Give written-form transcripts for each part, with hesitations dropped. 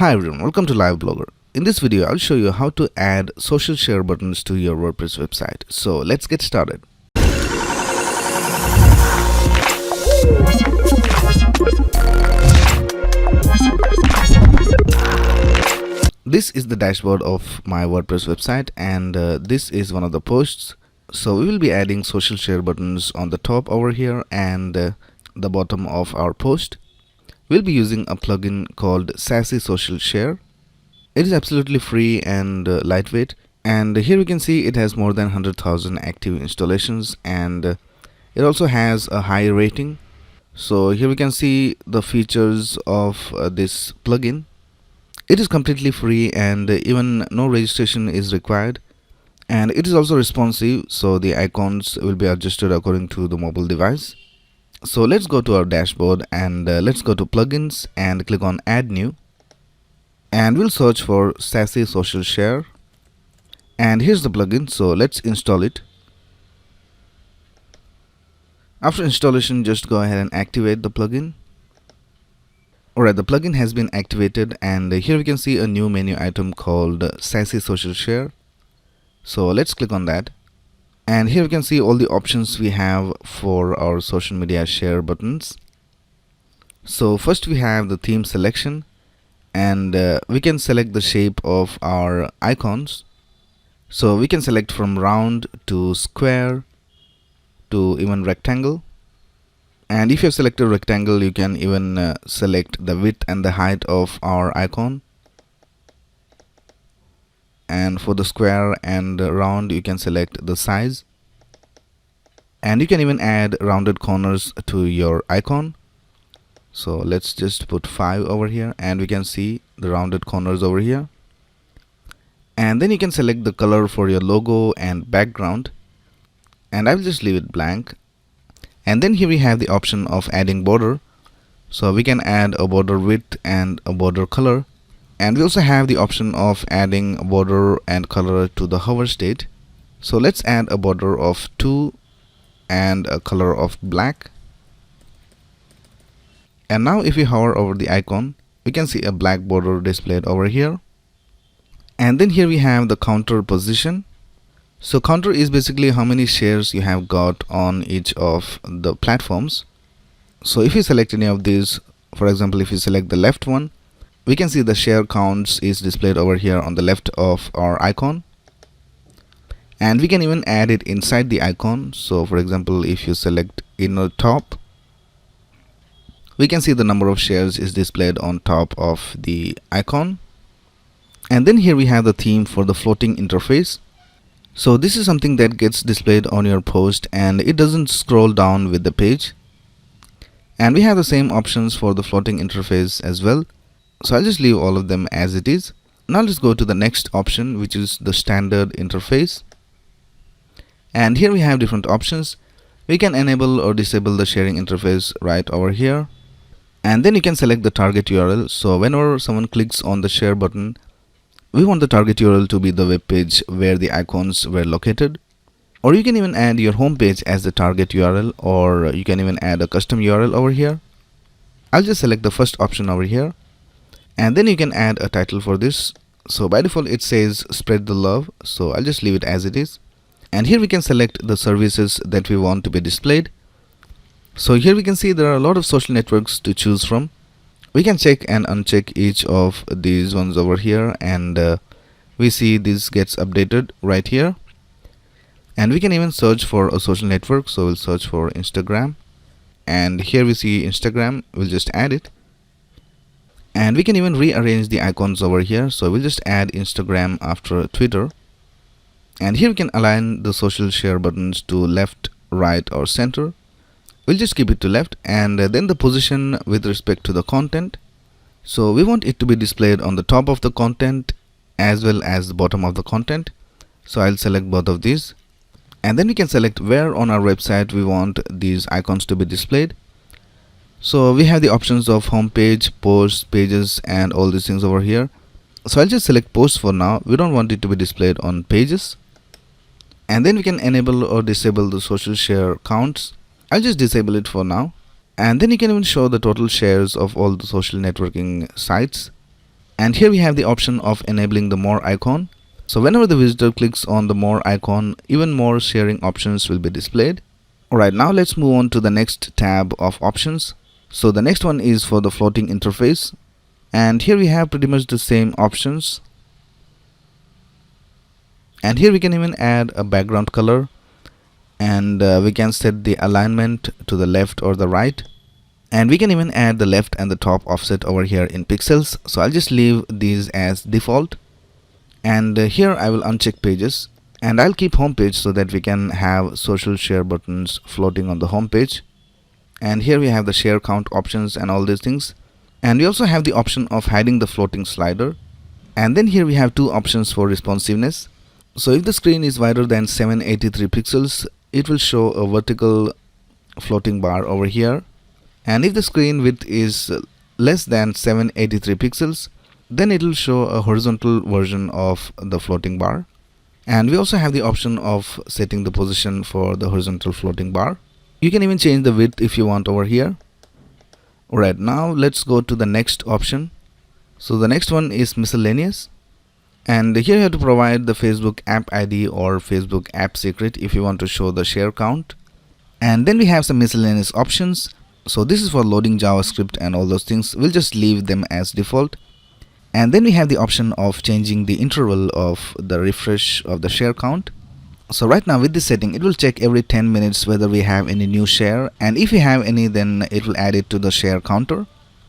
Hi everyone, welcome to Live Blogger. In this video, I'll show you how to add social share buttons to your WordPress website. So let's get started. This is the dashboard of my WordPress website, and this is one of the posts. So we will be adding social share buttons on the top over here and the bottom of our post. We'll be using a plugin called Sassy Social Share. It is absolutely free and lightweight, and here we can see it has more than 100,000 active installations, and it also has a high rating. So here we can see the features of this plugin. It is completely free and even no registration is required, and it is also responsive, so the icons will be adjusted according to the mobile device. So let's go to our dashboard and let's go to plugins and click on add new, and we'll search for Sassy Social Share, and here's the plugin. So let's install it. After installation, just go ahead and activate the plugin. Alright, the plugin has been activated, and here we can see a new menu item called Sassy Social Share. So let's click on that. And here we can see all the options we have for our social media share buttons. So first we have the theme selection, and we can select the shape of our icons. So we can select from round to square to even rectangle. And if you have selected rectangle, you can even select the width and the height of our icon. And for the square and round, you can select the size, and you can even add rounded corners to your icon. So let's just put 5 over here, and we can see the rounded corners over here. And then you can select the color for your logo and background, and I will just leave it blank. And then here we have the option of adding border. So we can add a border width and a border color. And we also have the option of adding border and color to the hover state. So let's add a border of 2 and a color of black. And now if we hover over the icon, we can see a black border displayed over here. And then here we have the counter position. So counter is basically how many shares you have got on each of the platforms. So if you select any of these, for example, if you select the left one, we can see the share counts is displayed over here on the left of our icon, and we can even add it inside the icon. So for example, if you select inner top, we can see the number of shares is displayed on top of the icon. And then here we have the theme for the floating interface. So this is something that gets displayed on your post, and it doesn't scroll down with the page. And we have the same options for the floating interface as well. So I'll just leave all of them as it is. Now let's go to the next option, which is the standard interface. And here we have different options. We can enable or disable the sharing interface right over here. And then you can select the target URL. So whenever someone clicks on the share button, we want the target URL to be the web page where the icons were located. Or you can even add your home page as the target URL, or you can even add a custom URL over here. I'll just select the first option over here. And then you can add a title for this. So by default it says spread the love, so I'll just leave it as it is. And here we can select the services that we want to be displayed. So here we can see there are a lot of social networks to choose from. We can check and uncheck each of these ones over here, and we see this gets updated right here. And we can even search for a social network. So we'll search for Instagram, and here we see Instagram. We'll just add it. And we can even rearrange the icons over here. So we'll just add Instagram after Twitter. And here we can align the social share buttons to left, right, or center. We'll just keep it to left. And then the position with respect to the content. So we want it to be displayed on the top of the content as well as the bottom of the content. So I'll select both of these. And then we can select where on our website we want these icons to be displayed. So we have the options of home page, posts, pages, and all these things over here. So I'll just select posts for now. We don't want it to be displayed on pages. And then we can enable or disable the social share counts. I'll just disable it for now. And then you can even show the total shares of all the social networking sites. And here we have the option of enabling the more icon. So whenever the visitor clicks on the more icon, even more sharing options will be displayed. Alright, now let's move on to the next tab of options. So the next one is for the floating interface, and here we have pretty much the same options. And here we can even add a background color, and we can set the alignment to the left or the right, and we can even add the left and the top offset over here in pixels. So I'll just leave these as default, and here I will uncheck pages, and I'll keep home page so that we can have social share buttons floating on the home page. And here we have the share count options and all these things, and we also have the option of hiding the floating slider. And then here we have two options for responsiveness. So if the screen is wider than 783 pixels, it will show a vertical floating bar over here, and if the screen width is less than 783 pixels, then it will show a horizontal version of the floating bar. And we also have the option of setting the position for the horizontal floating bar. You can even change the width if you want over here. Alright, now let's go to the next option. So the next one is miscellaneous, and here you have to provide the Facebook app ID or Facebook app secret if you want to show the share count. And then we have some miscellaneous options. So this is for loading JavaScript and all those things. We'll just leave them as default. And then we have the option of changing the interval of the refresh of the share count. So right now with this setting, it will check every 10 minutes whether we have any new share, and if we have any, then it will add it to the share counter.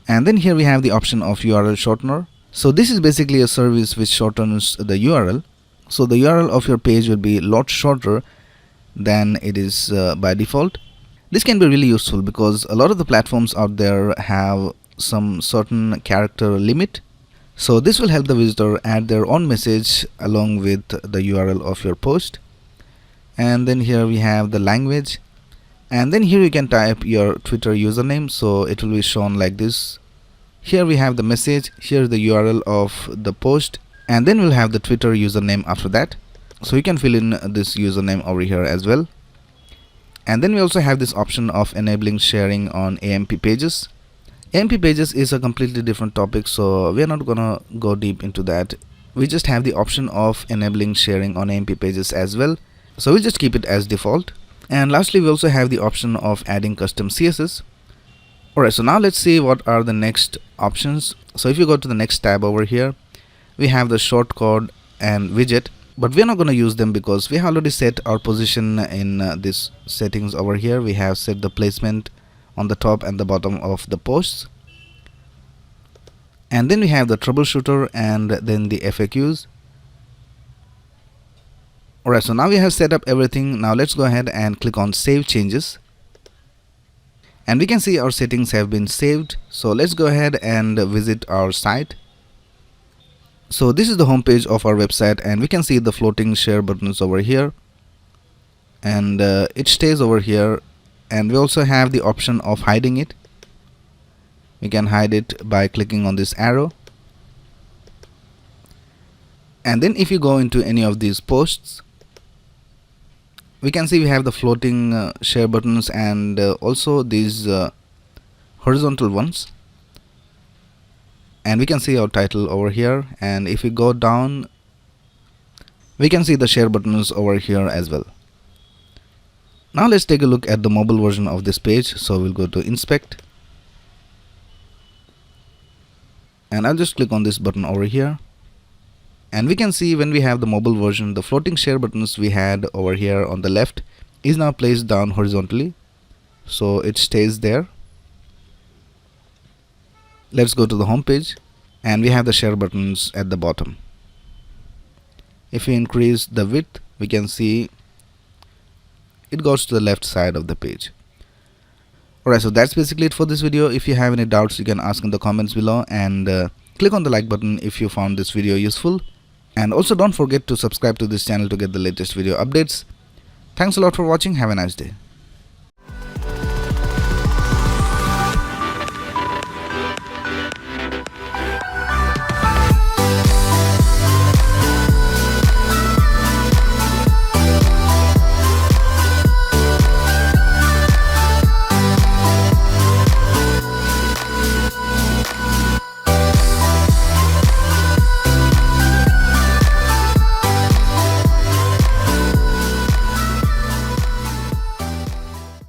And then here we have the option of URL shortener. So this is basically a service which shortens the URL. So the URL of your page will be a lot shorter than it is by default. This can be really useful because a lot of the platforms out there have some certain character limit. So this will help the visitor add their own message along with the URL of your post. And then here we have the language, and then here you can type your Twitter username, so it will be shown like this. Here we have the message, here is the URL of the post, and then we'll have the Twitter username after that. So you can fill in this username over here as well. And then we also have this option of enabling sharing on AMP pages. AMP pages is a completely different topic, so we are not gonna go deep into that. We just have the option of enabling sharing on AMP pages as well. So we'll just keep it as default. And lastly, we also have the option of adding custom CSS. Alright, so now let's see what are the next options. So if you go to the next tab over here, we have the shortcode and widget, but we're not going to use them because we have already set our position in this settings over here. We have set the placement on the top and the bottom of the posts. And then we have the troubleshooter and then the FAQs. Alright, so now we have set up everything. Now let's go ahead and click on Save Changes. And we can see our settings have been saved. So let's go ahead and visit our site. So this is the home page of our website, and we can see the floating share buttons over here. And it stays over here. And we also have the option of hiding it. We can hide it by clicking on this arrow. And then if you go into any of these posts, we can see we have the floating share buttons and also these horizontal ones. And we can see our title over here, and if we go down, we can see the share buttons over here as well. Now let's take a look at the mobile version of this page. So we'll go to Inspect, and I'll just click on this button over here. And we can see when we have the mobile version, the floating share buttons we had over here on the left is now placed down horizontally, so it stays there. Let's go to the home page, and we have the share buttons at the bottom. If we increase the width, we can see it goes to the left side of the page. Alright, so that's basically it for this video. If you have any doubts, you can ask in the comments below, and click on the like button if you found this video useful. And also don't forget to subscribe to this channel to get the latest video updates. Thanks a lot for watching. Have a nice day.